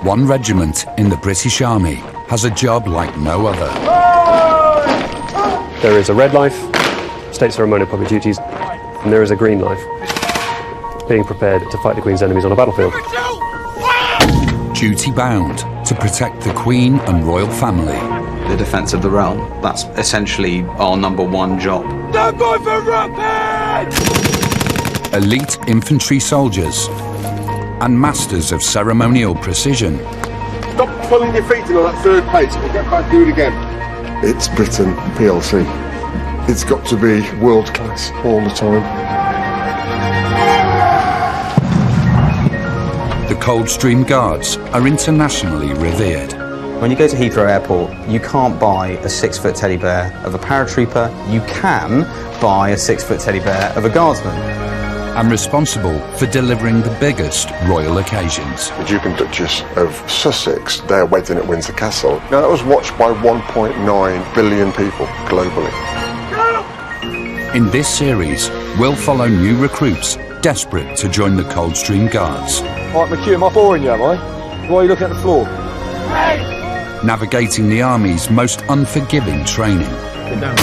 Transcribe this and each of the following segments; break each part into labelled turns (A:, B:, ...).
A: One regiment in the British Army has a job like no other.
B: There is a red life, state ceremonial public duties, and there is a green life, being prepared to fight the Queen's enemies on a battlefield.
A: Duty bound to protect the Queen and royal family.
C: The defence of the realm, that's essentially our #1 job.
D: Stand by for rapid!
A: Elite infantry soldiers and masters of ceremonial precision.
E: Stop pulling your feet in on that third pace. We'll get back, do it again. It's Britain PLC. It's got to be world class all the time.
A: The Coldstream Guards are internationally revered.
C: When you go to Heathrow Airport, you can't buy a 6-foot teddy bear of a paratrooper. You can buy a 6-foot teddy bear of a guardsman.
A: And responsible for delivering the biggest royal occasions.
E: The Duke and Duchess of Sussex, their wedding at Windsor Castle. Now that was watched by 1.9 billion people globally.
A: In this series, we'll follow new recruits desperate to join the Coldstream Guards.
F: Right, McHugh, am I boring you, am I? Why are you looking at the floor?
A: Navigating the Army's most unforgiving training.
D: Down.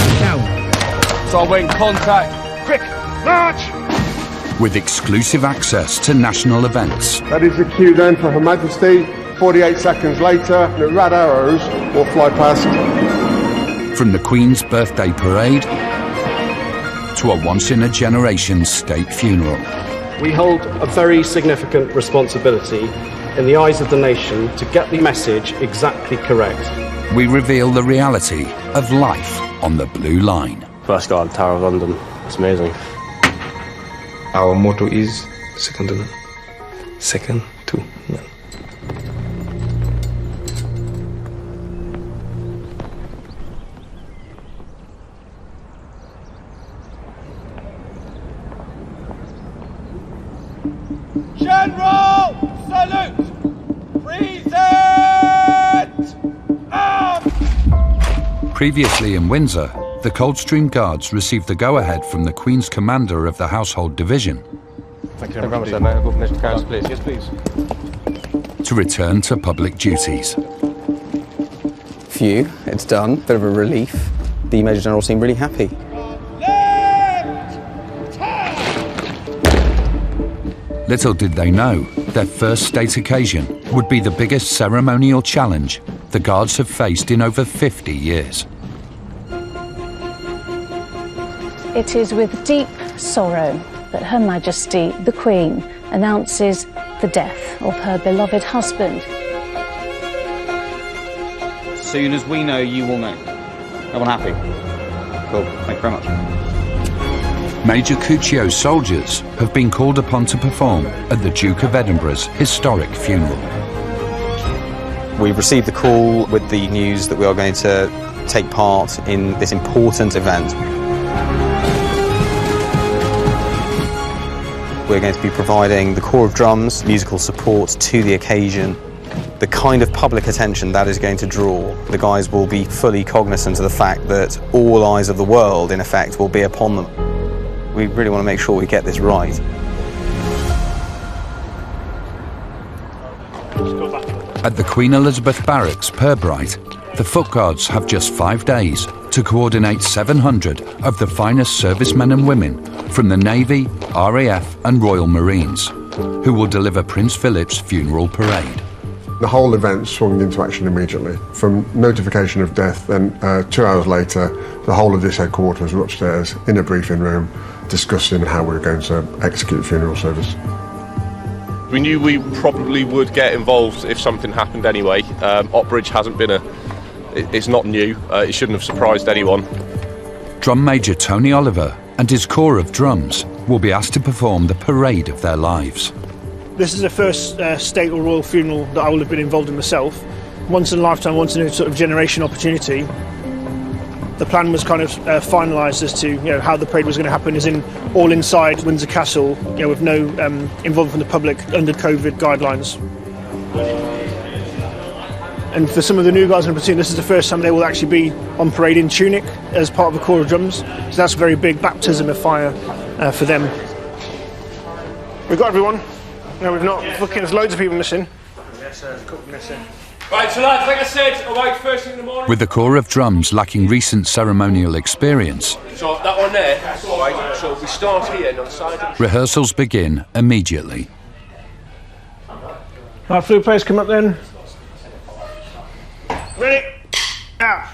D: So I went contact. Quick, march!
A: With exclusive access to national events.
E: That is the cue then for Her Majesty. 48 seconds later, the red arrows will fly past.
A: From the Queen's birthday parade to a once-in-a-generation state funeral.
B: We hold a very significant responsibility in the eyes of the nation to get the message exactly correct.
A: We reveal the reality of life on the Blue Line.
B: First guard, Tower of London. It's amazing.
G: Our motto is second to none. Second to none.
D: General, salute! Present! Arms!
A: Previously in Windsor, the Coldstream Guards received the go-ahead from the Queen's commander of the Household Division.
F: Thank you very much, mate. Above Mr. Council, please. Yes, please.
A: To return to public duties.
C: Phew, it's done. Bit of a relief. The Major General seemed really happy.
A: Little did they know, their first state occasion would be the biggest ceremonial challenge the Guards have faced in over 50 years.
H: It is with deep sorrow that Her Majesty, the Queen, announces the death of her beloved husband.
C: As soon as we know, you will know. Everyone happy? Cool, thank you very much.
A: Major Cuccio's soldiers have been called upon to perform at the Duke of Edinburgh's historic funeral.
C: We've received the call with the news that we are going to take part in this important event. We're going to be providing the Corps of Drums, musical support to the occasion. The kind of public attention that is going to draw, the guys will be fully cognizant of the fact that all eyes of the world, in effect, will be upon them. We really want to make sure we get this right.
A: At the Queen Elizabeth Barracks, Pirbright, the Foot Guards have just 5 days to coordinate 700 of the finest servicemen and women from the Navy, RAF and Royal Marines, who will deliver Prince Philip's funeral parade.
E: The whole event swung into action immediately. From notification of death, then 2 hours later, the whole of this headquarters were upstairs in a briefing room discussing how we were going to execute the funeral service.
I: We knew we probably would get involved if something happened anyway. Ottbridge hasn't been it's not new. It shouldn't have surprised anyone.
A: Drum Major Tony Oliver and his Corps of Drums will be asked to perform the parade of their lives.
J: This is the first state or royal funeral that I will have been involved in myself. Once in a lifetime, once in a sort of generation opportunity. The plan was kind of finalised as to how the parade was going to happen, as in all inside Windsor Castle, with no involvement from the public under COVID guidelines. And for some of the new guys in the platoon, this is the first time they will actually be on parade in tunic as part of the Corps of Drums. So that's a very big baptism of fire for them. We've got everyone. No, we've not. Fucking, there's loads of people missing. so a couple missing.
D: Right, so lads, like I said, awake first thing in the morning.
A: With the Corps of Drums lacking recent ceremonial experience,
D: So that one there, that's all right. So we start here and on the side of
A: rehearsals begin immediately.
J: Right, flute players, come up then. Ready? Out.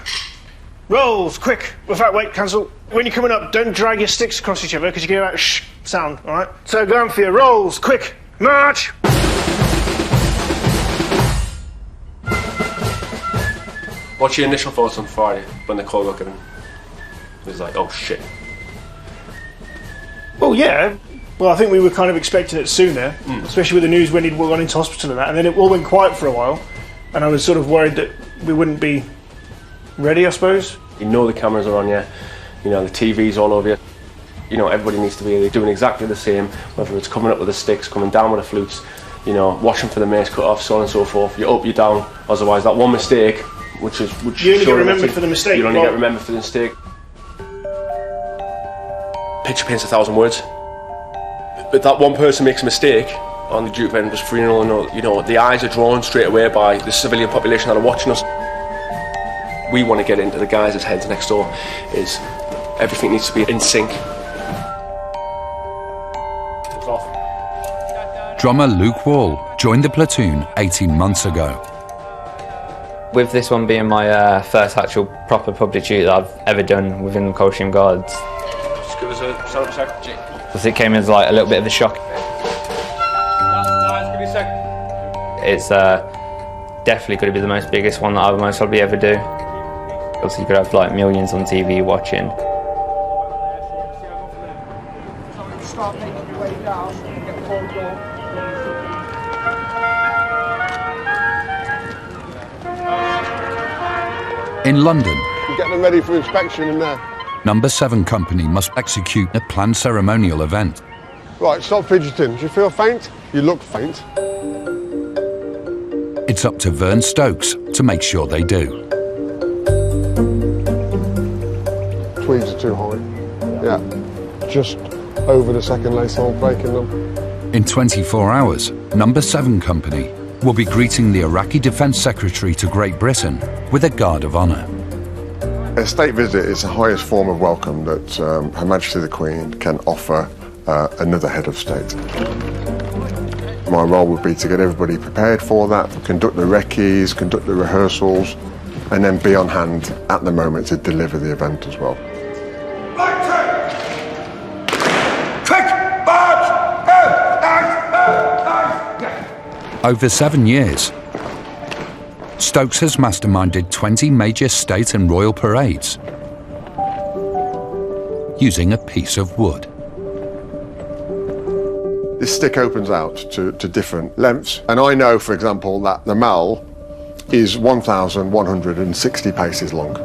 J: Rolls, quick, without weight, cancel. When you're coming up, don't drag your sticks across each other because you get that shh sound, alright? So go on for your rolls, quick, march!
I: What's your initial thoughts on Friday when the call looked at him? It was like, oh shit.
J: Well, yeah. Well, I think we were kind of expecting it sooner, especially with the news when he'd gone into hospital and that, and then it all went quiet for a while, and I was sort of worried that we wouldn't be ready, I suppose.
I: You know the cameras are on you, you know the TV's all over you. You know everybody needs to be doing exactly the same, whether it's coming up with the sticks, coming down with the flutes, you know, watching for the mace cut off, so on and so forth. You're up, you're down, otherwise that one mistake, which
J: you only get remembered for the mistake.
I: You only get remembered for the mistake. Picture paints 1,000 words. But that one person makes a mistake on the Duke of Edinburgh's funeral, and you know the eyes are drawn straight away by the civilian population that are watching us. We want to get into the guys' heads next door. Is everything needs to be in sync. It's off.
A: Drummer Luke Wall joined the platoon 18 months ago.
K: With this one being my first actual proper public duty that I've ever done within the Coldstream Guards,
I: Just give us a sound check.
K: because it came as like a little bit of a shock.
I: Give me a second.
K: It's definitely going to be the most biggest one that I'll most probably ever do. Obviously you could have like millions on TV watching.
D: Start making your way down and get pulled up.
A: In London,
E: Get them ready for inspection in there.
A: Number 7 Company must execute a planned ceremonial event.
E: Right, stop fidgeting. Do you feel faint? You look faint.
A: It's up to Vern Stokes to make sure they do.
E: Tweeds are too high. Yeah, just over the second lace hole, breaking them.
A: In 24 hours, Number 7 Company will be greeting the Iraqi Defence Secretary to Great Britain with a Guard of Honour.
E: A state visit is the highest form of welcome that Her Majesty the Queen can offer another head of state. My role would be to get everybody prepared for that, conduct the recce's, conduct the rehearsals, and then be on hand at the moment to deliver the event as well.
A: Over 7 years, Stokes has masterminded 20 major state and royal parades using a piece of wood.
E: This stick opens out to different lengths, and I know, for example, that the mall is 1,160 paces long.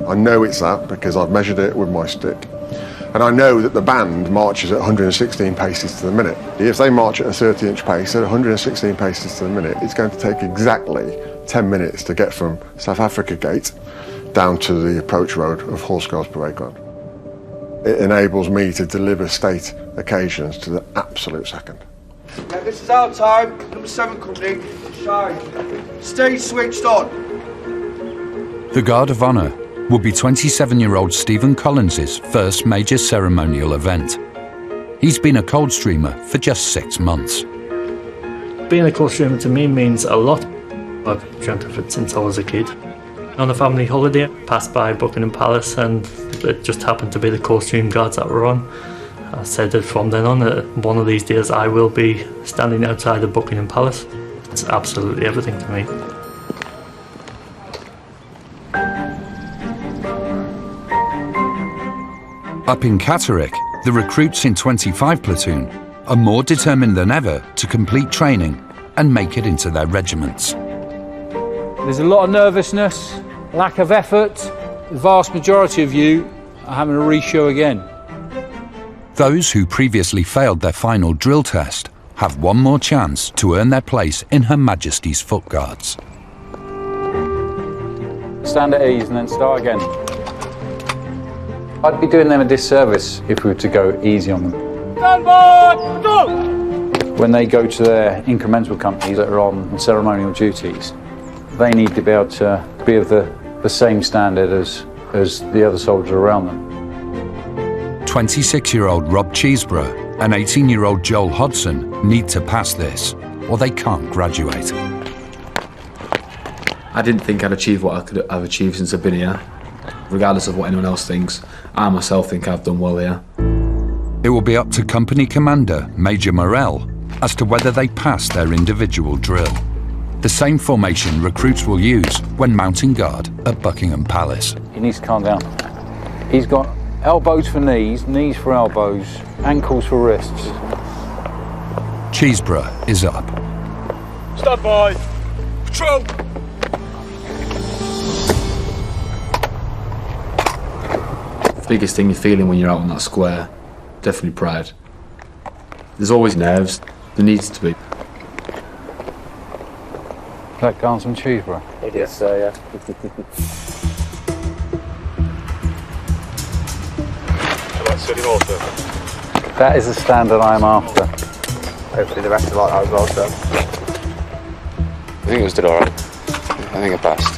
E: I know it's that because I've measured it with my stick. And I know that the band marches at 116 paces to the minute. If they march at a 30-inch pace at 116 paces to the minute, it's going to take exactly 10 minutes to get from South Africa Gate down to the approach road of Horse Guards Parade Ground. It enables me to deliver state occasions to the absolute second.
L: Yeah, this is our time. Number 7 Company, shine. Stay switched on.
A: The Guard of Honour will be 27-year-old Stephen Collins' first major ceremonial event. He's been a Coldstreamer for just 6 months.
M: Being a Coldstreamer to me means a lot. I've dreamt of it since I was a kid. On a family holiday, I passed by Buckingham Palace and it just happened to be the Coldstream Guards that were on. I said that from then on, one of these days I will be standing outside of Buckingham Palace. It's absolutely everything to me.
A: Up in Catterick, the recruits in 25 Platoon are more determined than ever to complete training and make it into their regiments.
N: There's a lot of nervousness, lack of effort. The vast majority of you are having a re-show again.
A: Those who previously failed their final drill test have one more chance to earn their place in Her Majesty's Foot Guards.
N: Stand at ease and then start again. I'd be doing them a disservice if we were to go easy on them.
D: Stand by! Go!
N: when they go to their incremental companies that are on ceremonial duties, they need to be able to be of the same standard as the other soldiers around them.
A: 26-year-old Rob Cheeseborough and 18-year-old Joel Hodson need to pass this, or they can't graduate.
O: I didn't think I'd achieve what I've achieved since I've been here. Regardless of what anyone else thinks, I myself think I've done well here.
A: It will be up to Company Commander Major Morell as to whether they pass their individual drill. The same formation recruits will use when mounting guard at Buckingham Palace.
N: He needs to calm down. He's got elbows for knees, knees for elbows, ankles for wrists.
A: Cheeseborough is up.
D: Stand by. Patrol.
O: The biggest thing you're feeling when you're out on that square, definitely pride. There's always nerves. There needs to be.
N: Is that Guardsman Cheeseborough?
F: It is, yeah.
N: That is the standard I'm after.
F: Hopefully the rest are like that as well, so.
G: I think it was did alright. I think I passed.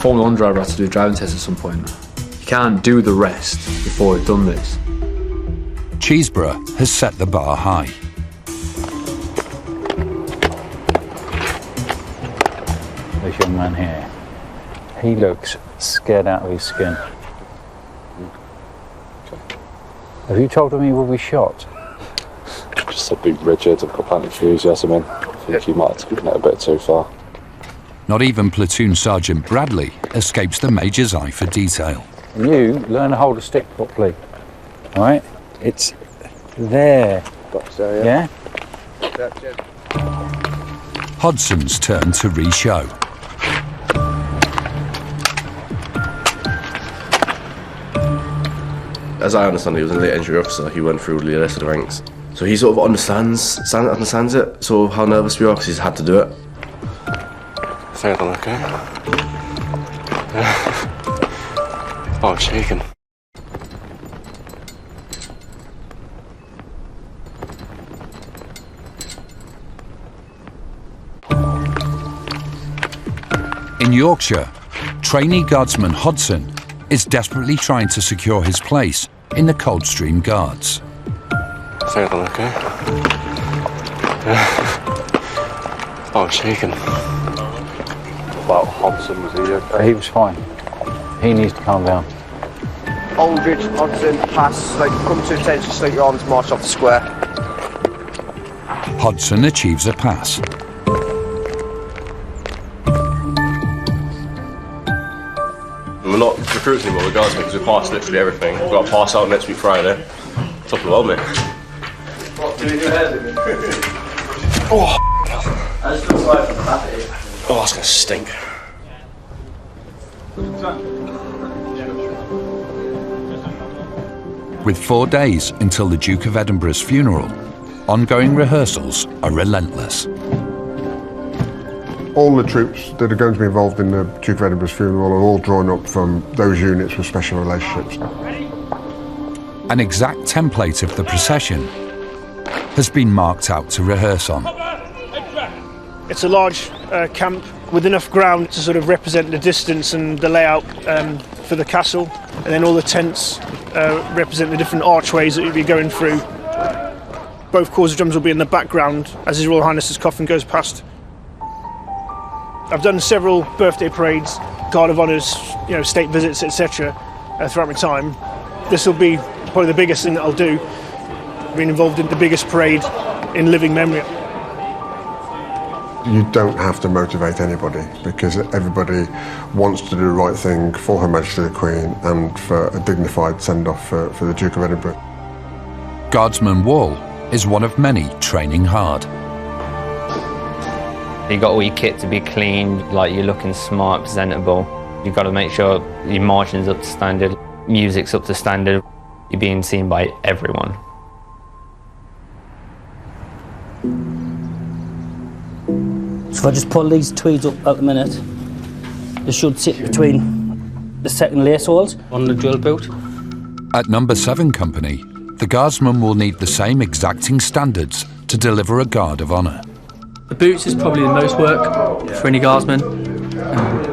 O: Formula 1 driver has to do a driving test at some point. You can't do the rest before you've done this.
A: Cheeseborough has set the bar high.
N: This young man here, he looks scared out of his skin. Have you told him he will be shot?
P: Just said Big Richard, I've got plenty of enthusiasm in. I think he might have taken it a bit too far.
A: Not even Platoon Sergeant Bradley escapes the Major's eye for detail.
N: You learn to hold a stick properly, all right? It's there.
F: So,
N: yeah?
A: Hodson's turn to re-show.
Q: As I understand it, he was a late entry officer. He went through the list of the ranks. So he sort of understands it, sort of how nervous we are, because he's had to do it.
P: Feeling okay? Oh, I'm shaking.
A: In Yorkshire, trainee guardsman Hodson is desperately trying to secure his place in the Coldstream Guards.
P: Feeling okay? Oh, I'm shaking.
F: Well, Hodson, was he okay?
N: He was fine. He needs to calm down.
L: Aldridge, Hodson, pass, like, come to attention, slate your arms, march off the square.
A: Hodson achieves a pass.
I: We're not recruits anymore, we're guardsmen, because we passed literally everything. We've got to pass out next week Friday. Top of the world, mate. Oh! Oh, that's gonna stink.
A: With 4 days until the Duke of Edinburgh's funeral, ongoing rehearsals are relentless.
E: All the troops that are going to be involved in the Duke of Edinburgh's funeral are all drawn up from those units with special relationships.
A: An exact template of the procession has been marked out to rehearse on.
J: It's a large camp with enough ground to sort of represent the distance and the layout for the castle, and then all the tents represent the different archways that you'll be going through. Both corps of drums will be in the background as His Royal Highness's coffin goes past. I've done several birthday parades, Guard of Honours, state visits, etc. Throughout my time. This will be probably the biggest thing that I'll do, being involved in the biggest parade in living memory.
E: You don't have to motivate anybody, because everybody wants to do the right thing for Her Majesty the Queen and for a dignified send-off for the Duke of Edinburgh.
A: Guardsman Wall is one of many training hard.
K: You got all your kit to be clean, like you're looking smart, presentable. You've got to make sure your marching's up to standard, music's up to standard. You're being seen by everyone.
R: So if I just pull these tweeds up at the minute, they should sit between the second lace holes on the drill boot.
A: At Number 7 Company, the Guardsmen will need the same exacting standards to deliver a guard of honour.
S: The boots is probably the most work for any guardsman,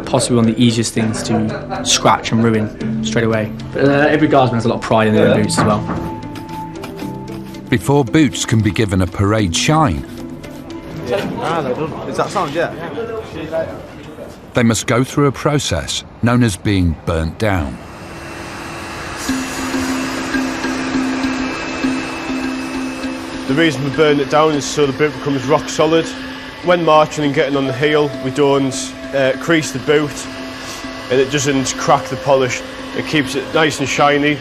S: possibly one of the easiest things to scratch and ruin straight away. But every guardsman has a lot of pride in their own boots as well.
A: Before boots can be given a parade shine,
L: Is that sound? Yeah.
A: they must go through a process known as being burnt down.
T: The reason we burn it down is so the boot becomes rock solid. When marching and getting on the heel, we don't crease the boot and it doesn't crack the polish. It keeps it nice and shiny.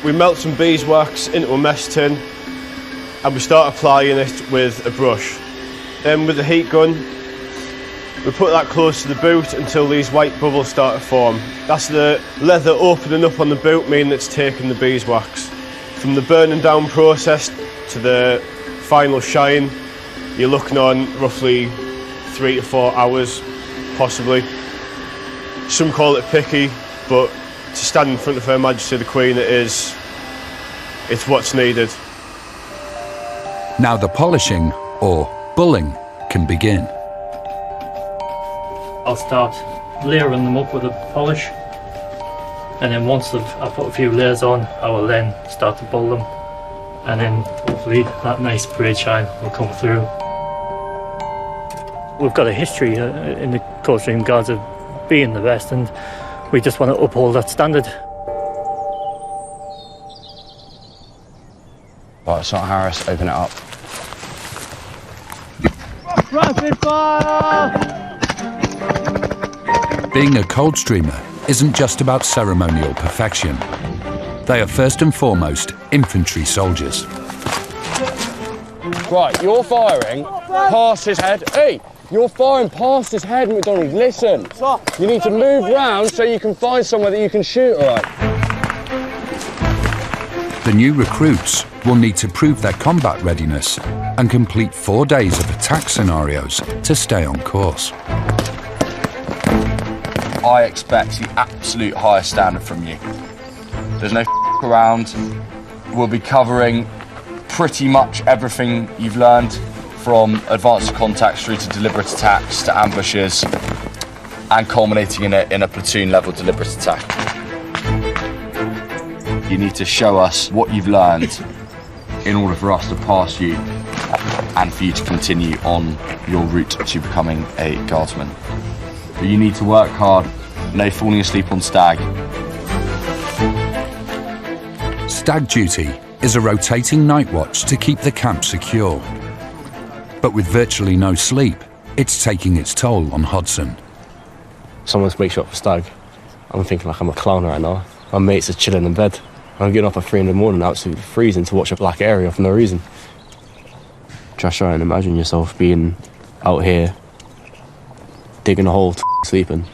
T: We melt some beeswax into a mess tin and we start applying it with a brush. Then with the heat gun, we put that close to the boot until these white bubbles start to form. That's the leather opening up on the boot, meaning it's taking the beeswax. From the burning down process to the final shine, you're looking on roughly 3 to 4 hours, possibly. Some call it picky, but to stand in front of Her Majesty the Queen, it's what's needed.
A: Now the polishing, or bulling, can begin.
M: I'll start layering them up with a polish, and then once I've put a few layers on, I will then start to bull them, and then hopefully that nice parade shine will come through. We've got a history in the Coldstream Guards of being the best, and we just want to uphold that standard.
U: Right, Sergeant Harris, open it up.
L: Rapid fire!
A: Being a Coldstreamer isn't just about ceremonial perfection. They are first and foremost infantry soldiers.
V: Right, you're firing past his head. Hey, you're firing past his head, McDonald. Listen, you need to move round so you can find somewhere that you can shoot, all right?
A: The new recruits will need to prove their combat readiness and complete 4 days of attack scenarios to stay on course.
V: I expect the absolute highest standard from you. There's no around. We'll be covering pretty much everything you've learned, from advanced contacts through to deliberate attacks to ambushes, and culminating in a platoon level deliberate attack. You need to show us what you've learned in order for us to pass you and for you to continue on your route to becoming a guardsman. But you need to work hard, no falling asleep on stag.
A: Stag duty is a rotating night watch to keep the camp secure. But with virtually no sleep, it's taking its toll on Hodson.
V: Someone's wakes you up for stag. I'm thinking like I'm a clown right now. My mates are chilling in bed. I'm getting up at 3 in the morning, absolutely freezing, to watch a black area for no reason. Just try and imagine yourself being out here, digging a hole, sleeping.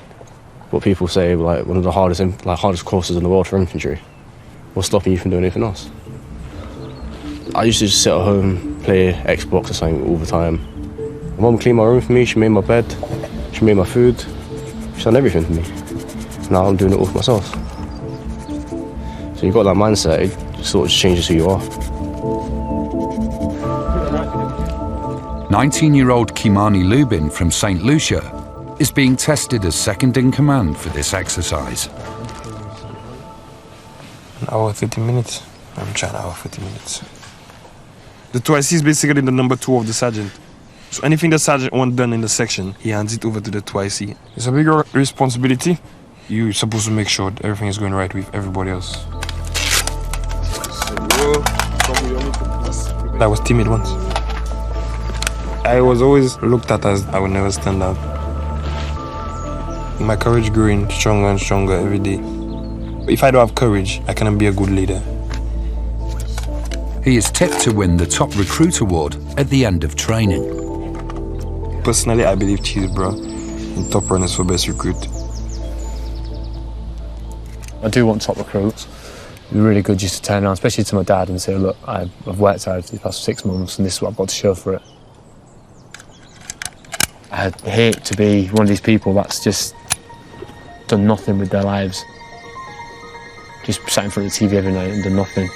V: What people say, like, one of the hardest courses in the world for infantry. What's stopping you from doing anything else? I used to just sit at home, play Xbox or something all the time. My mum cleaned my room for me, she made my bed, she made my food, she's done everything for me. Now I'm doing it all for myself. So you've got that mindset, it sort of changes who you are.
A: 19-year-old Kimani Lubin from St. Lucia is being tested as second in command for this exercise.
G: An hour 30 minutes. I'm trying an hour 30 minutes. The 2IC is basically the number 2 of the sergeant. So anything the sergeant wants done in the section, he hands it over to the 2IC. It's a bigger responsibility. You're supposed to make sure that everything is going right with everybody else. I was timid once. I was always looked at as I would never stand out. My courage growing stronger and stronger every day. If I don't have courage, I cannot be a good leader.
A: He is tipped to win the top recruit award at the end of training.
G: Personally, I believe Cheeseborough in top runners for best recruit.
B: I do want top recruits. It'd be really good just to turn around, especially to my dad, and say, look, I've worked hard for the past 6 months and this is what I've got to show for it. I'd hate to be one of these people that's just done nothing with their lives. Just sat in front of the TV every night and done nothing.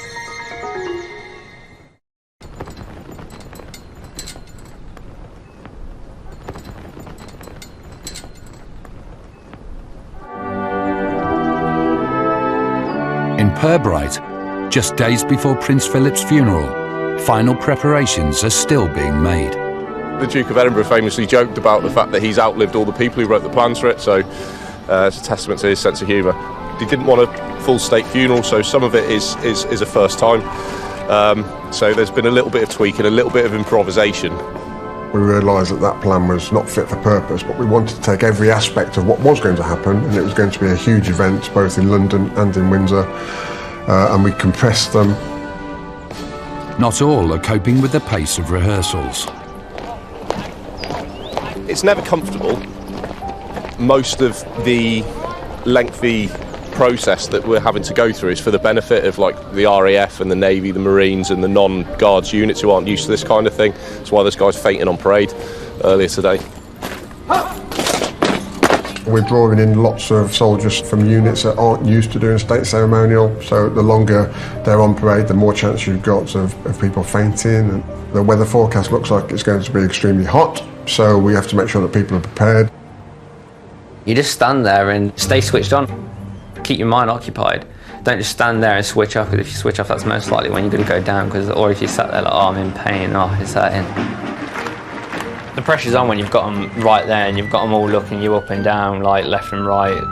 A: Pirbright, just days before Prince Philip's funeral, final preparations are still being made.
C: The Duke of Edinburgh famously joked about the fact that he's outlived all the people who wrote the plans for it, so it's a testament to his sense of humour. He didn't want a full state funeral, so some of it is a first time. So there's been a little bit of tweaking, a little bit of improvisation.
E: We realised that that plan was not fit for purpose, but we wanted to take every aspect of what was going to happen, and it was going to be a huge event both in London and in Windsor, and we compressed them.
A: Not all are coping with the pace of rehearsals.
C: It's never comfortable. Most of the lengthy process that we're having to go through is for the benefit of like the RAF and the Navy, the Marines and the non-Guards units who aren't used to this kind of thing. That's why this guy's fainting on parade earlier today.
E: We're drawing in lots of soldiers from units that aren't used to doing state ceremonial, so the longer they're on parade, the more chance you've got of people fainting. And the weather forecast looks like it's going to be extremely hot, so we have to make sure that people are prepared.
K: You just stand there and stay switched on. Keep your mind occupied. Don't just stand there and switch off, because if you switch off, that's most likely when you're going to go down, or if you sat there like, oh, I'm in pain, oh, it's hurting. The pressure's on when you've got them right there and you've got them all looking you up and down, like left and right.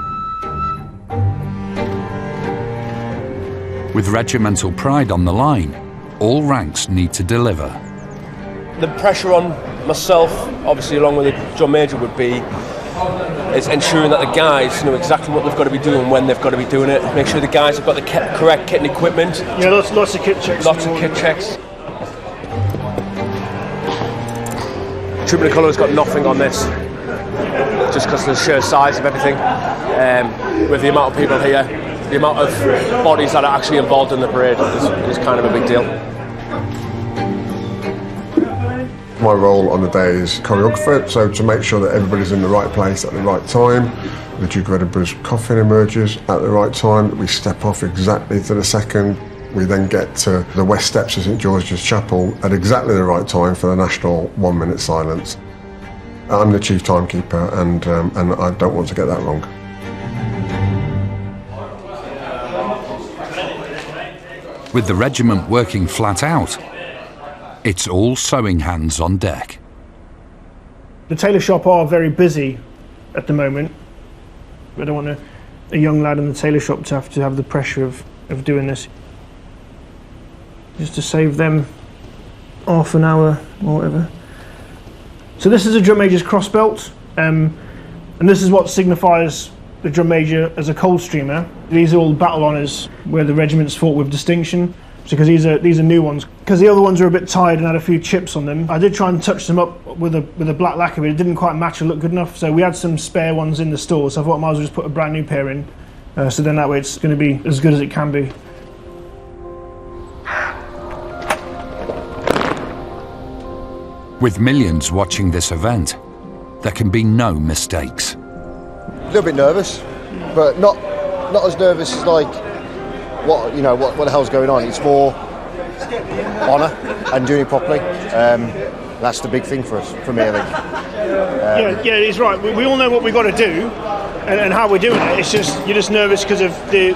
A: With regimental pride on the line, all ranks need to deliver.
I: The pressure on myself, obviously along with the drum major, would be is ensuring that the guys know exactly what they've got to be doing when they've got to be doing it. Make sure the guys have got the correct kit and equipment.
J: Yeah, lots of kit checks.
I: Lots of kit checks. Trooping Colour's got nothing on this, just because of the sheer size of everything. With the amount of people here, the amount of bodies that are actually involved in the parade is kind of a big deal.
E: My role on the day is choreographer, so to make sure that everybody's in the right place at the right time, the Duke of Edinburgh's coffin emerges at the right time, that we step off exactly to the second. We then get to the West Steps of St George's Chapel at exactly the right time for the national 1 minute silence. I'm the chief timekeeper, and I don't want to get that wrong.
A: With the regiment working flat out, it's all sewing hands on deck.
J: The tailor shop are very busy at the moment. I don't want a young lad in the tailor shop to have the pressure of doing this. Just to save them half an hour or whatever. So this is a drum major's cross belt, and this is what signifies the drum major as a Coldstreamer. These are all battle honours where the regiments fought with distinction, because these are new ones. Because the other ones are a bit tired and had a few chips on them. I did try and touch them up with a black lacquer, but it didn't quite match or look good enough. So we had some spare ones in the store, so I thought I might as well just put a brand new pair in. So then that way it's going to be as good as it can be.
A: With millions watching this event, there can be no mistakes.
H: A little bit nervous, but not as nervous as like what the hell's going on. It's more honour and doing it properly. That's the big thing for us, for me, I think.
J: Yeah, he's right. We all know what we've got to do and how we're doing it. It's just you're just nervous because of the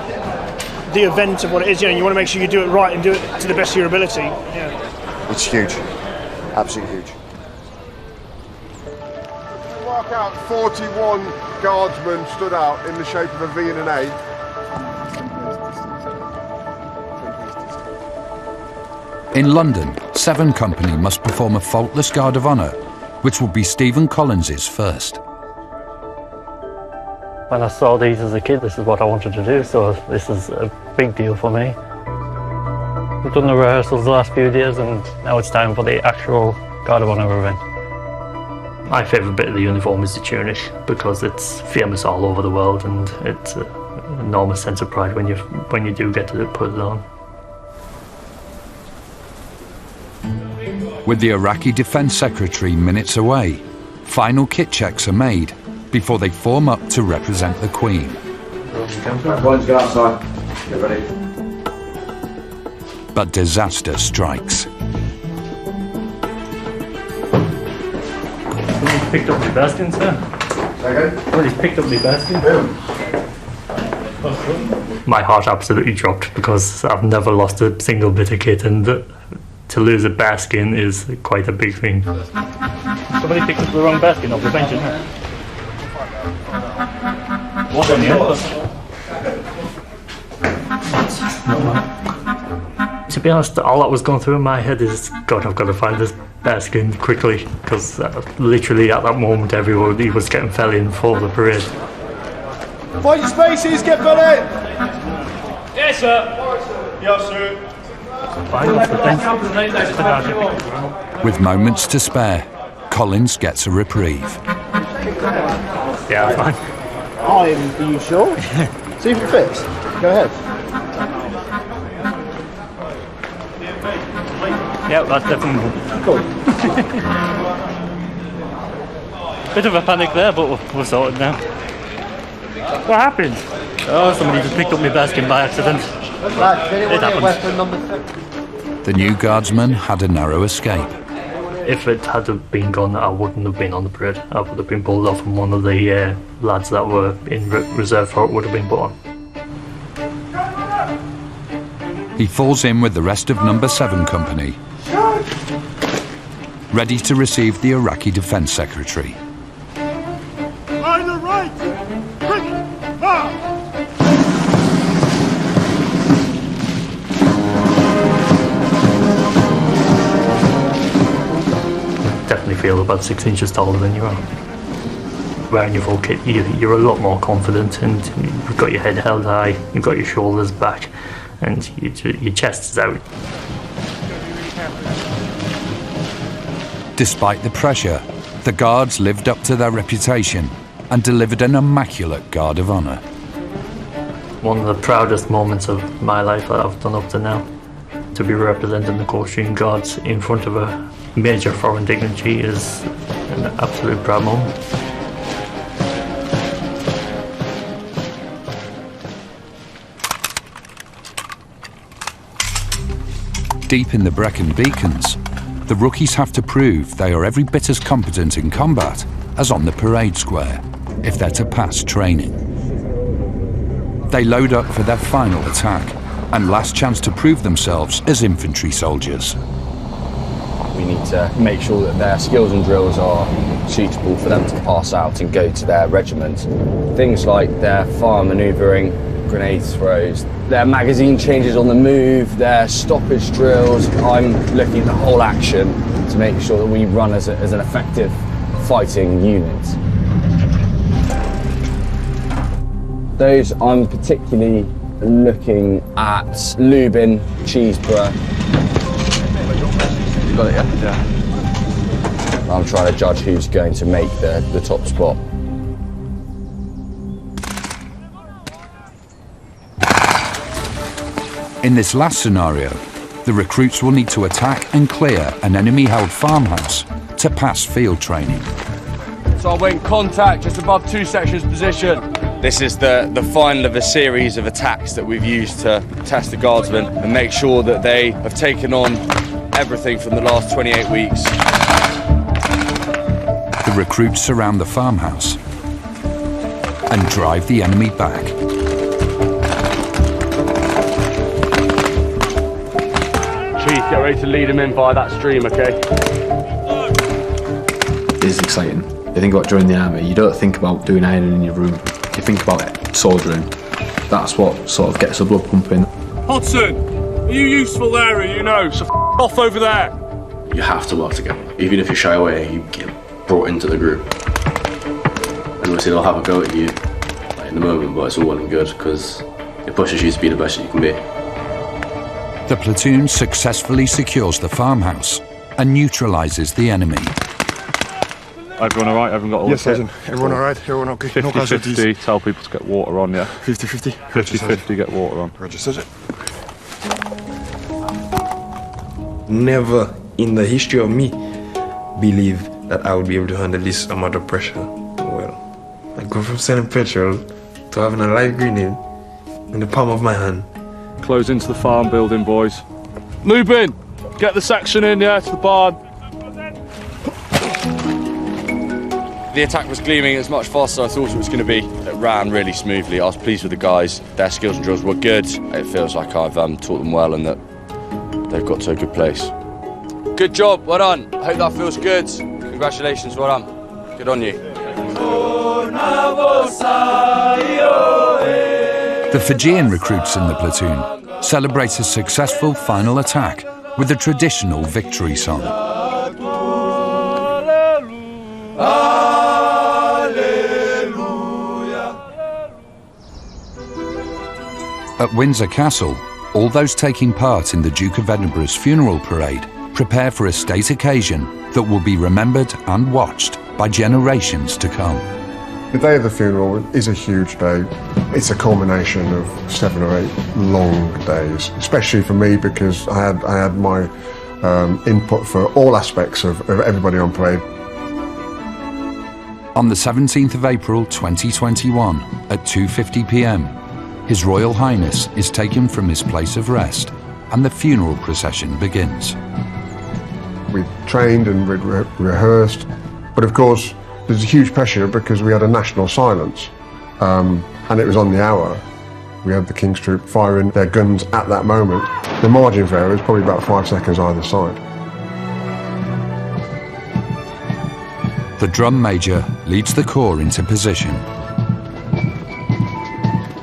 J: event of what it is. You want to make sure you do it right and do it to the best of your ability. Yeah.
H: It's huge. Absolutely huge.
E: Mark out 41 guardsmen stood out in the shape of a V and an A.
A: In London, 7 Company must perform a faultless Guard of Honour, which will be Stephen Collins's first.
M: When I saw these as a kid, this is what I wanted to do, so this is a big deal for me. We've done the rehearsals the last few days, and now it's time for the actual Guard of Honour event. My favourite bit of the uniform is the tunic, because it's famous all over the world, and it's an enormous sense of pride when you do get to put it on.
A: With the Iraqi Defence Secretary minutes away, final kit checks are made before they form up to represent the Queen.
H: Everyone's go outside. Get ready.
A: But disaster strikes.
M: Somebody's picked up my bastion, sir.
H: Okay.
M: Somebody's picked up my bastion. My heart absolutely dropped because I've never lost a single bit of kit, and to lose a bearskin is quite a big thing. Somebody picked up the wrong bearskin off the bench, isn't it? What on the To be honest, all that was going through my head is, God, I've got to find this bearskin quickly, because literally at that moment everybody was getting fell in for the parade.
L: Find your spaces, get fell in!
D: Yes, sir.
L: Yes, sir.
A: With moments to spare, Collins gets a reprieve.
M: Yeah, fine.
H: Are you sure? See if it fits. Go ahead.
M: Yeah, that's definitely
H: cool.
M: Bit of a panic there, but we're sorted now. What happened? Oh, somebody just picked up my bearskin by accident. It happened.
A: The new guardsman had a narrow escape.
M: If it had have been gone, I wouldn't have been on the parade. I would have been pulled off, and one of the lads that were in reserve for it would have been put on.
A: He falls in with the rest of Number 7 Company, ready to receive the Iraqi Defense Secretary.
L: On the right! Quick! Ah!
M: Definitely feel about 6 inches taller than you are. Wearing your full kit, you're a lot more confident, and you've got your head held high, you've got your shoulders back, and your chest is out.
A: Despite the pressure, the guards lived up to their reputation and delivered an immaculate guard of honour.
M: One of the proudest moments of my life that I've done up to now. To be representing the Coldstream Guards in front of a major foreign dignitary is an absolute proud moment.
A: Deep in the Brecon Beacons, the rookies have to prove they are every bit as competent in combat as on the parade square if they're to pass training. They load up for their final attack and last chance to prove themselves as infantry soldiers.
U: We need to make sure that their skills and drills are suitable for them to pass out and go to their regiment. Things like their fire manoeuvring, grenade throws, their magazine changes on the move, their stoppage drills. I'm looking at the whole action to make sure that we run as an effective fighting unit. Those I'm particularly looking at Lubin, Cheeseborough. You got it, yeah? Yeah. I'm trying to judge who's going to make the top spot.
A: In this last scenario, the recruits will need to attack and clear an enemy-held farmhouse to pass field training.
O: So I went contact just above 2 sections position. This is the final of a series of attacks that we've used to test the guardsmen and make sure that they have taken on everything from the last 28 weeks.
A: The recruits surround the farmhouse and drive the enemy back.
O: Chief, get ready to lead them in via that stream, okay?
W: It is exciting. You think about joining the army, you don't think about doing ironing in your room. You think about soldiering. That's what sort of gets the blood pumping.
D: Hodson, are you useful there, you know, so off over there.
Q: You have to work together. Even if you shy away, you get brought into the group. And obviously they'll have a go at you in the moment, but it's all well and good because it pushes you to be the best you can be.
A: The platoon successfully secures the farmhouse and neutralises the enemy.
P: Everyone alright? Everyone got all
G: yes,
P: the kit?
G: Everyone alright? Everyone okay?
P: 50-50, tell people to get water on, yeah?
G: 50-50?
P: 50-50, get water on.
G: Registers it.
X: Never in the history of me believe that I would be able to handle this amount of pressure. Well, I go from selling petrol to having a live grenade in the palm of my hand.
P: Close into the farm building, boys. Lubin, get the section in, yeah, to the barn.
O: The attack was gleaming as much faster as I thought it was going to be. It ran really smoothly. I was pleased with the guys. Their skills and drills were good. It feels like I've taught them well and that they've got to a good place. Good job, well done. I hope that feels good. Congratulations, well done. Good on you.
A: The Fijian recruits in the platoon celebrate a successful final attack with a traditional victory song. At Windsor Castle, all those taking part in the Duke of Edinburgh's funeral parade prepare for a state occasion that will be remembered and watched by generations to come.
E: The day of the funeral is a huge day. It's a culmination of 7 or 8 long days, especially for me because I had my input for all aspects of everybody on parade.
A: On the 17th of April 2021 at 2:50 p.m, His Royal Highness is taken from his place of rest and the funeral procession begins.
E: We trained and rehearsed, but of course there's a huge pressure because we had a national silence and it was on the hour. We had the King's Troop firing their guns at that moment. The margin for error is probably about 5 seconds either side.
A: The drum major leads the corps into position.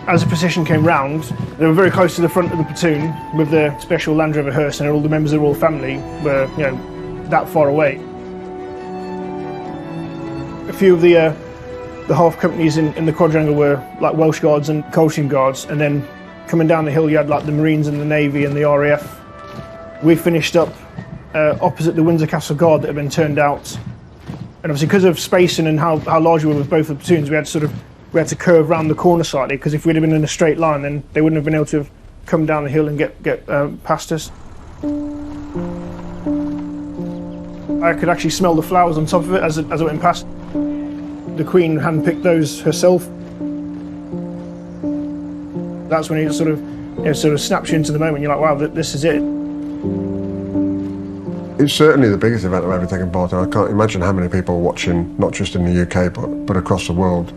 J: As the procession came round, they were very close to the front of the platoon with the special Land Rover hearse, and all the members of the royal family were, that far away. A few of the half companies in the quadrangle were like Welsh Guards and Coldstream Guards, and then coming down the hill you had like the Marines and the Navy and the RAF. We finished up opposite the Windsor Castle Guard that had been turned out, and obviously because of spacing and how large we were with both the platoons, we had to curve round the corner slightly, because if we'd have been in a straight line then they wouldn't have been able to have come down the hill and get past us. I could actually smell the flowers on top of it as it went past. The Queen handpicked those herself. That's when it sort of snaps you into the moment. You're like, wow, this is it.
E: It's certainly the biggest event I've ever taken part in. I can't imagine how many people are watching, not just in the UK, but across the world.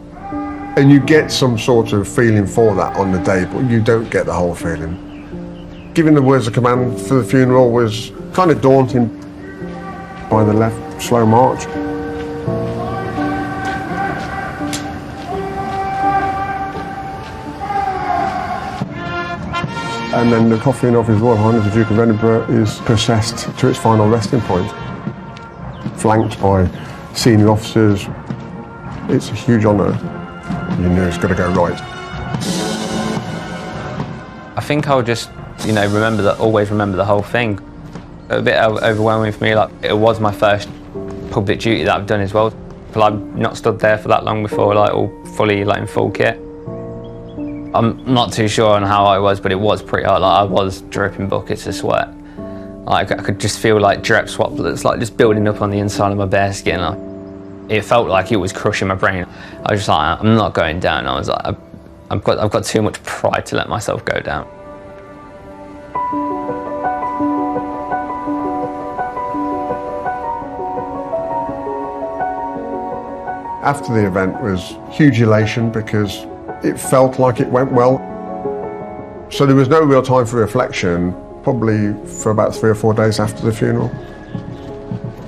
E: And you get some sort of feeling for that on the day, but you don't get the whole feeling. Giving the words of command for the funeral was kind of daunting. By the left, slow march. And then the coffin of His Royal Highness the Duke of Edinburgh is processed to its final resting point, flanked by senior officers. It's a huge honour. You knew it's got to go right.
K: I think I'll just, always remember the whole thing. A bit overwhelming for me, like it was my first public duty that I've done as well. But I've not stood there for that long before, all fully in full kit. I'm not too sure on how I was, but it was pretty hard. I was dripping buckets of sweat. I could just feel drip swap that's just building up on the inside of my bare skin. It felt like it was crushing my brain. I was just like, I'm not going down. I was like, I've got too much pride to let myself go down.
E: After the event was huge elation because it felt like it went well. So there was no real time for reflection, probably for about 3 or 4 days after the funeral.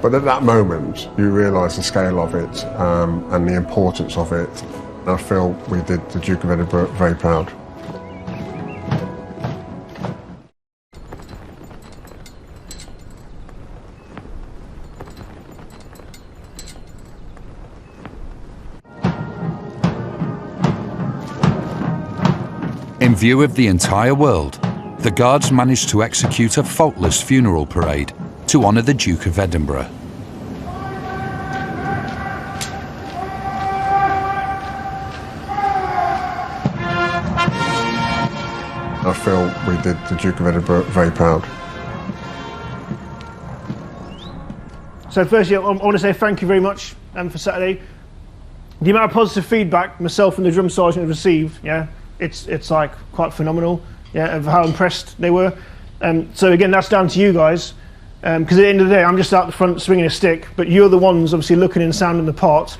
E: But at that moment, you realise the scale of it and the importance of it. I feel we did the Duke of Edinburgh very proud.
A: In view of the entire world, the Guards managed to execute a faultless funeral parade to honour the Duke of Edinburgh.
E: I feel we did the Duke of Edinburgh very proud.
J: So firstly, I want to say thank you very much for Saturday. The amount of positive feedback myself and the drum sergeant have received, it's quite phenomenal, of how impressed they were. So again, that's down to you guys, because at the end of the day, I'm just out the front swinging a stick, but you're the ones obviously looking and sounding the part.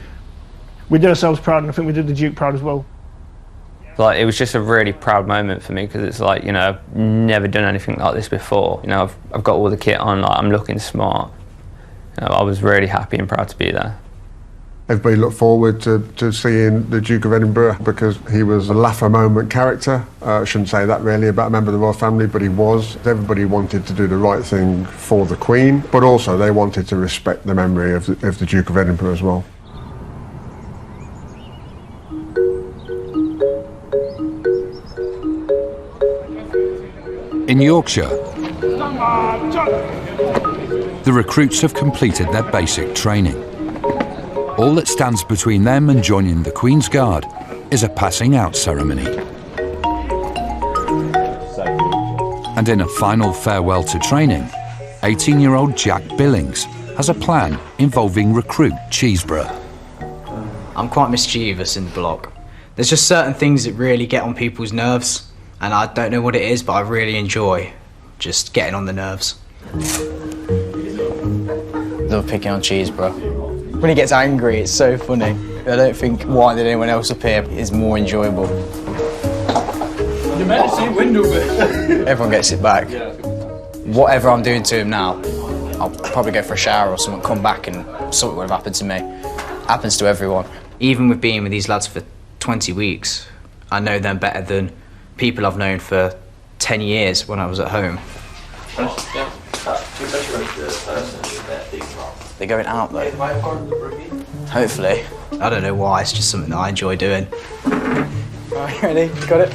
J: We did ourselves proud, and I think we did the Duke proud as well.
K: Like, it was just a really proud moment for me, because it's like, you know, I've never done anything like this before. You know, I've got all the kit on, like, I'm looking smart. You know, I was really happy and proud to be there.
E: Everybody looked forward to seeing the Duke of Edinburgh because he was a laugh a moment character. I shouldn't say that really about a member of the royal family, but he was. Everybody wanted to do the right thing for the Queen, but also they wanted to respect the memory of the Duke of Edinburgh as well.
A: In Yorkshire, the recruits have completed their basic training. All that stands between them and joining the Queen's Guard is a passing out ceremony. And in a final farewell to training, 18-year-old Jack Billings has a plan involving recruit Cheeseborough.
F: I'm quite mischievous in the block. There's just certain things that really get on people's nerves, and I don't know what it is, but I really enjoy just getting on the nerves. Love picking on Cheeseborough. When he gets angry, it's so funny. I don't think winding anyone else up here is more enjoyable.
D: You meant to see window bit.
F: Everyone gets it back. Whatever I'm doing to him now, I'll probably go for a shower or something, come back and something would have happened to me. Happens to everyone. Even with being with these lads for 20 weeks, I know them better than people I've known for 10 years when I was at home. They're going out though. Hopefully. I don't know why, it's just something that I enjoy doing. Alright, ready? Got it?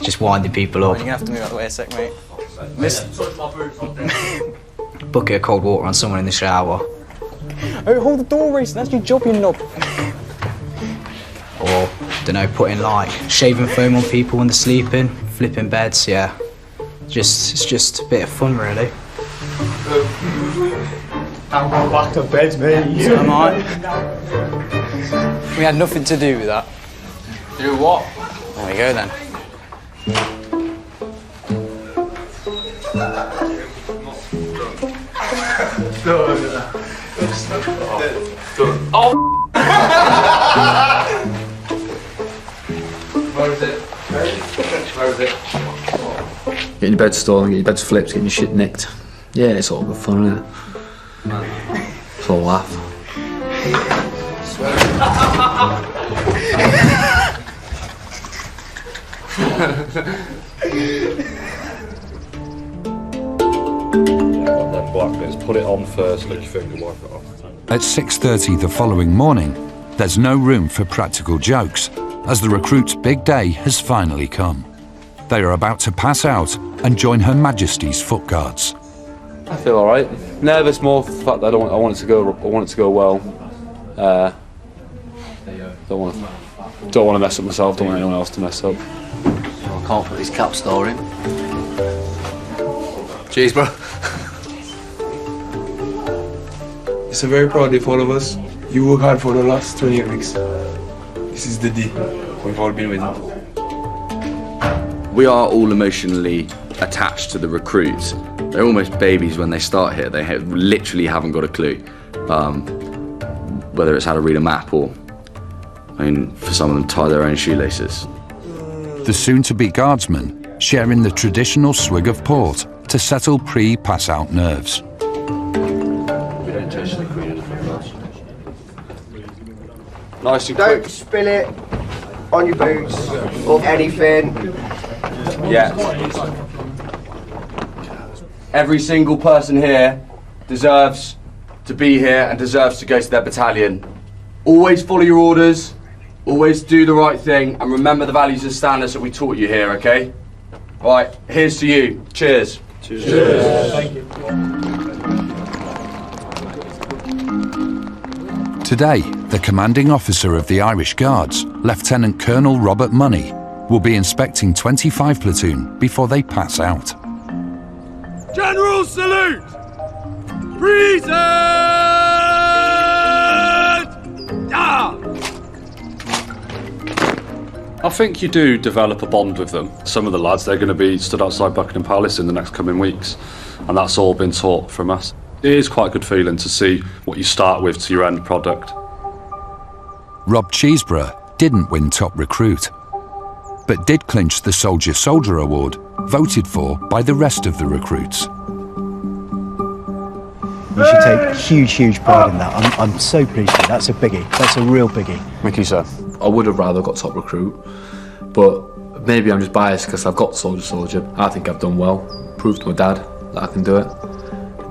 F: Just winding people up. You're gonna have to move out of the way a sec, mate. Bucket of cold water on someone in the shower. Oh, hold the door, Reece, that's your job, you knob. Or, dunno, putting like shaving foam on people when they're sleeping, flipping beds, yeah. It's just a bit of fun, really.
L: I'm going back to bed, mate.
F: So am I. We had nothing to do with that.
L: Do what?
F: There we go then.
L: Oh!
W: Where is it? Where is it? Getting your bed stolen, getting your bed flipped, getting your shit nicked. Yeah, it's all good fun, isn't it? It's all a laugh.
P: Them black bits, put it on first, lick your finger, wipe it off.
A: At 6:30 the following morning, there's no room for practical jokes, as the recruit's big day has finally come. They are about to pass out and join Her Majesty's Foot Guards.
P: I feel all right. Nervous more for the fact that I want it to go well. Don't want to mess up myself. Don't want anyone else to mess up.
W: I can't put this cap store in.
X: Cheers, bro. It's a very proud day for all of us. You work hard for the last 28 weeks. This is the day we've all been waiting for.
U: We are all emotionally attached to the recruits. They're almost babies when they start here. They literally haven't got a clue, whether it's how to read a map or, for some of them, tie their own shoelaces.
A: The soon-to-be guardsmen sharing the traditional swig of port to settle pre-pass-out nerves.
P: We don't touch the Queen of the Foot. Nice and
L: Don't
P: quick.
L: spill it on your boots or anything.
I: Yeah. Every single person here deserves to be here and deserves to go to their battalion. Always follow your orders, always do the right thing, and remember the values and standards that we taught you here, okay? Right, here's to you. Cheers.
P: Cheers.
J: Cheers. Thank you.
A: Today, the commanding officer of the Irish Guards, Lieutenant Colonel Robert Money, will be inspecting 25 platoon before they pass out.
D: General salute! Present! Ah!
P: I think you do develop a bond with them. Some of the lads, they're going to be stood outside Buckingham Palace in the next coming weeks, and that's all been taught from us. It is quite a good feeling to see what you start with to your end product.
A: Rob Cheeseborough didn't win top recruit, but did clinch the Soldier Soldier Award, voted for by the rest of the recruits.
N: You should take huge pride in that. I'm so pleased with you. That's a biggie. That's a real biggie.
W: Thank you, sir. I would have rather got top recruit, but maybe I'm just biased because I've got Soldier. I think I've done well. Proved to my dad that I can do it.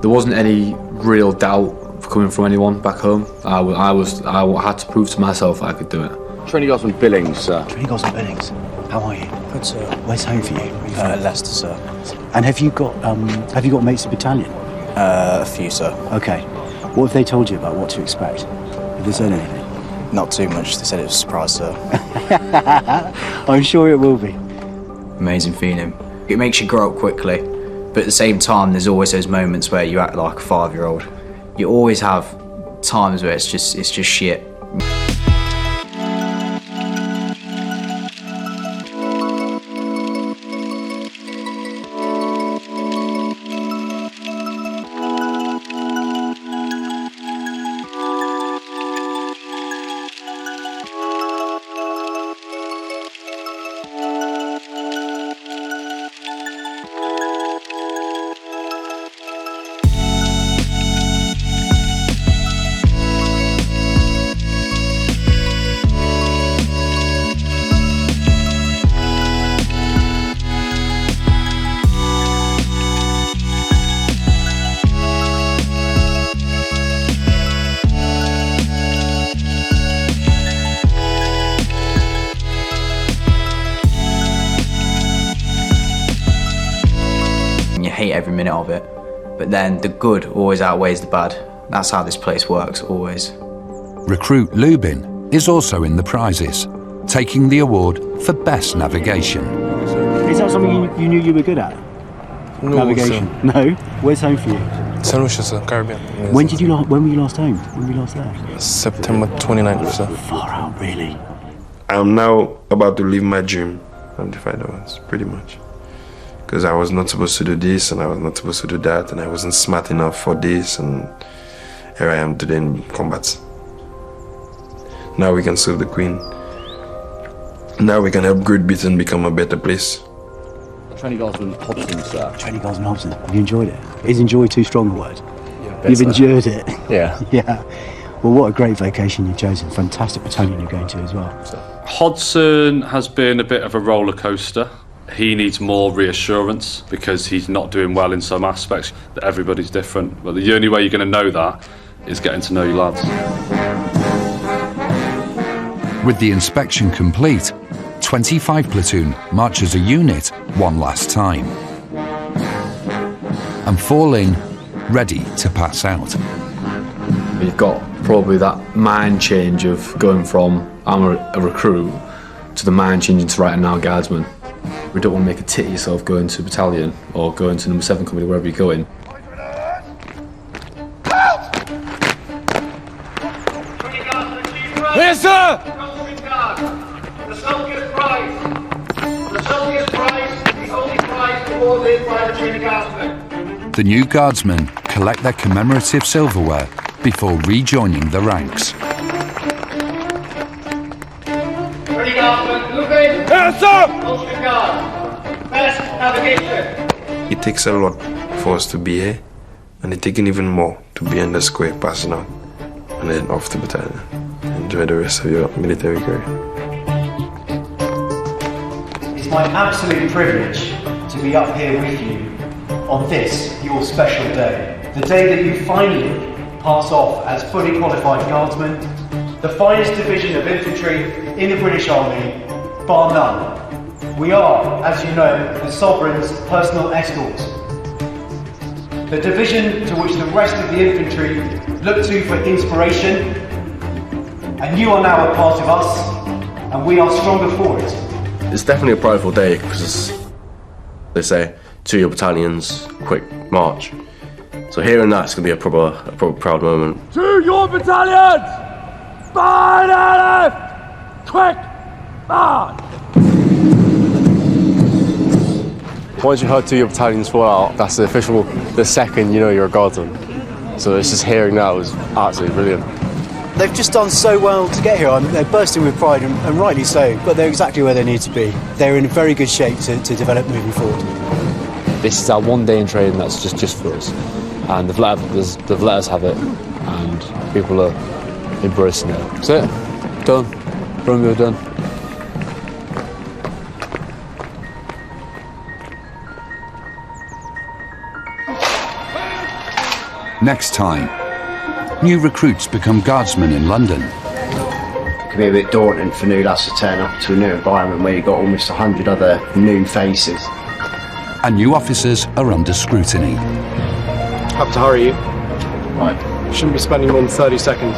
W: There wasn't any real doubt coming from anyone back home. I had to prove to myself I could do it.
V: Trinity Gosman Billings, sir.
N: Trinity Gosman Billings. How are you? Good, sir. Where's home for you?
R: Leicester, sir.
N: And have you got mates in the battalion?
R: A few, sir.
N: Okay. What have they told you about what to expect? Have they said anything?
R: Not too much. They said it was a surprise, sir.
N: I'm sure it will be.
F: Amazing feeling. It makes you grow up quickly, but at the same time, there's always those moments where you act like a 5-year-old. You always have times where it's just shit. Hate every minute of it, but then the good always outweighs the bad. That's how this place works, always.
A: Recruit Lubin is also in the prizes, taking the award for Best Navigation.
N: Is that something you knew you were good at?
X: No,
N: Navigation?
X: sir.
N: No? Where's home for you?
X: St. Lucia, sir, Caribbean. Yes,
N: When were you last home? When were you last there?
X: September 29th, sir.
N: Far out, really.
X: I'm now about to live my dream of the Fighter Ones, pretty much. Because I was not supposed to do this, and I was not supposed to do that, and I wasn't smart enough for this, and here I am today in combat. Now we can serve the Queen. Now we can help Great Britain become a better place.
V: Trinity Gosman Hobson, sir.
N: Trinity Gosman Hobson. Have you enjoyed it? Is enjoy too strong a word?
V: Yeah,
N: You've endured it?
V: Yeah.
N: Yeah. Well, what a great vacation you've chosen. Fantastic battalion you're going to as well.
P: Hodson has been a bit of a roller coaster. He needs more reassurance because he's not doing well in some aspects. Everybody's different, but the only way you're going to know that is getting to know your lads.
A: With the inspection complete, 25 Platoon march as a unit one last time and fall in, ready to pass out.
W: You've got probably that mind change of going from I'm a recruit to the mind changing to right now guardsman. We don't want to make a tit of yourself going to a battalion or going to number 7 company, wherever you're going.
D: Yes, sir!
L: The Soldier's Prize. The Soldier's Prize is the only prize awarded by the Trinity Guardsmen.
A: The new guardsmen collect their commemorative silverware before rejoining the ranks.
L: Trinity Guardsmen, Lubin.
D: Yes, sir!
L: Coast Guard. Best navigation.
X: It takes a lot for us to be here, and it takes even more to be in the square passing out and then off to battalion. Enjoy the rest of your military career.
N: It's my absolute privilege to be up here with you on this, your special day. The day that you finally pass off as fully qualified guardsmen, the finest division of infantry in the British Army, bar none. We are, as you know, the Sovereign's personal escorts. The division to which the rest of the infantry look to for inspiration, and you are now a part of us, and we are stronger for it.
Q: It's definitely a prideful day because, they say, to your battalions, quick march. So hearing that's going to be a proper proud moment.
D: To your battalions! Stand left! Quick march!
V: Once you heard 2 of your battalions fall out, that's the second you know you're a guardsman. So it's just hearing that was absolutely brilliant.
N: They've just done so well to get here. They're bursting with pride, and rightly so, but they're exactly where they need to be. They're in very good shape to develop moving forward.
W: This is our one day in training that's just for us, and they've let us have it, and people are embracing it. That's it. Done. Romeo done.
A: Next time, new recruits become guardsmen in London.
B: It can be a bit daunting for new lads to turn up to a new environment where you've got almost 100 other new faces.
A: And new officers are under scrutiny.
C: Have to hurry you.
B: Right.
C: Shouldn't be spending more than 30 seconds.